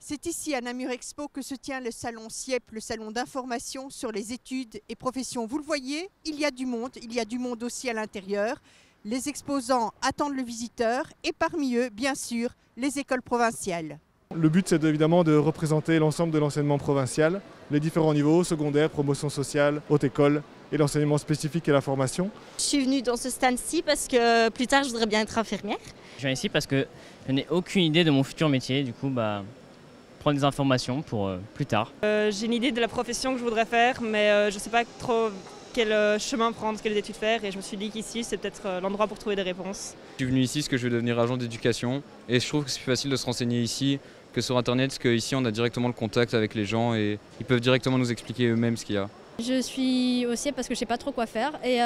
C'est ici à Namur Expo que se tient le salon SIEP, le salon d'information sur les études et professions. Vous le voyez, il y a du monde aussi à l'intérieur. Les exposants attendent le visiteur et parmi eux, bien sûr, les écoles provinciales. Le but, c'est évidemment de représenter l'ensemble de l'enseignement provincial, les différents niveaux, secondaire, promotion sociale, haute école et l'enseignement spécifique et la formation. Je suis venue dans ce stand-ci parce que plus tard, je voudrais bien être infirmière. Je viens ici parce que je n'ai aucune idée de mon futur métier, du coup, prendre des informations pour plus tard. J'ai une idée de la profession que je voudrais faire, mais je ne sais pas trop quel chemin prendre, quelles études faire, et je me suis dit qu'ici, c'est peut-être l'endroit pour trouver des réponses. Je suis venu ici parce que je veux devenir agent d'éducation, et je trouve que c'est plus facile de se renseigner ici que sur Internet, parce qu'ici, on a directement le contact avec les gens, et ils peuvent directement nous expliquer eux-mêmes ce qu'il y a. Je suis aussi parce que je ne sais pas trop quoi faire et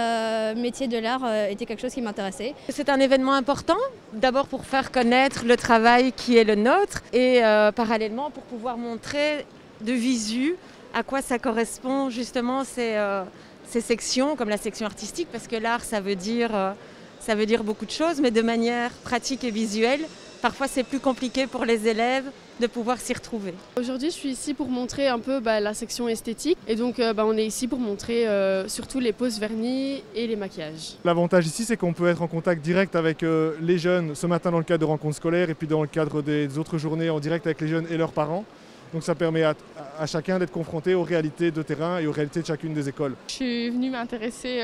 métier de l'art était quelque chose qui m'intéressait. C'est un événement important, d'abord pour faire connaître le travail qui est le nôtre et parallèlement pour pouvoir montrer de visu à quoi ça correspond justement ces sections, comme la section artistique, parce que l'art ça veut dire beaucoup de choses, mais de manière pratique et visuelle. Parfois c'est plus compliqué pour les élèves de pouvoir s'y retrouver. Aujourd'hui je suis ici pour montrer un peu la section esthétique et donc on est ici pour montrer surtout les poses vernis et les maquillages. L'avantage ici, c'est qu'on peut être en contact direct avec les jeunes ce matin dans le cadre de rencontres scolaires et puis dans le cadre des autres journées en direct avec les jeunes et leurs parents. Donc ça permet à chacun d'être confronté aux réalités de terrain et aux réalités de chacune des écoles. Je suis venue m'intéresser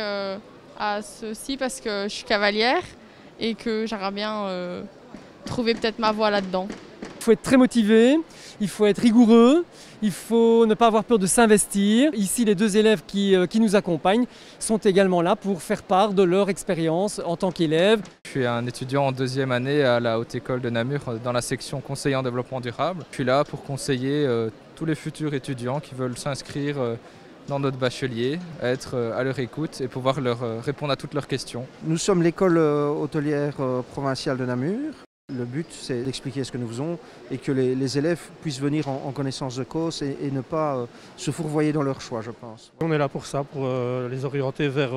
à ceci parce que je suis cavalière et que j'aimerais bien trouver peut-être ma voie là-dedans. Il faut être très motivé, il faut être rigoureux, il faut ne pas avoir peur de s'investir. Ici, les deux élèves qui nous accompagnent sont également là pour faire part de leur expérience en tant qu'élèves. Je suis un étudiant en deuxième année à la Haute École de Namur dans la section conseiller en développement durable. Je suis là pour conseiller tous les futurs étudiants qui veulent s'inscrire dans notre bachelier, être à leur écoute et pouvoir leur répondre à toutes leurs questions. Nous sommes l'école hôtelière provinciale de Namur. Le but, c'est d'expliquer ce que nous faisons et que les élèves puissent venir en connaissance de cause et ne pas se fourvoyer dans leur choix, je pense. On est là pour ça, pour les orienter vers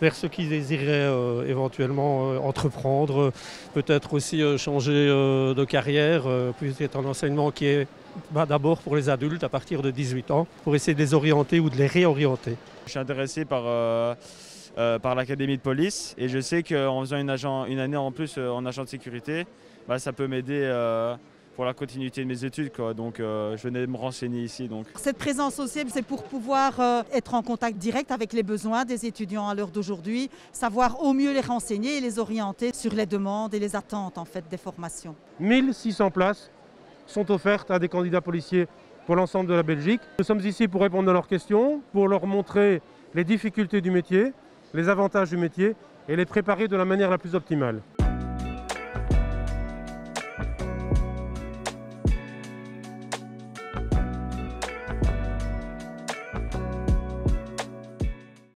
ce qu'ils désiraient éventuellement entreprendre, peut-être aussi changer de carrière, puis c'est un enseignement qui est d'abord pour les adultes à partir de 18 ans, pour essayer de les orienter ou de les réorienter. Je suis intéressé par l'académie de police et je sais qu'en faisant une année en plus en agent de sécurité, ça peut m'aider pour la continuité de mes études, quoi. Donc je venais me renseigner ici. Cette présence au SIEP, c'est pour pouvoir être en contact direct avec les besoins des étudiants à l'heure d'aujourd'hui, savoir au mieux les renseigner et les orienter sur les demandes et les attentes en fait, des formations. 1600 places sont offertes à des candidats policiers pour l'ensemble de la Belgique. Nous sommes ici pour répondre à leurs questions, pour leur montrer les difficultés du métier, les avantages du métier et les préparer de la manière la plus optimale.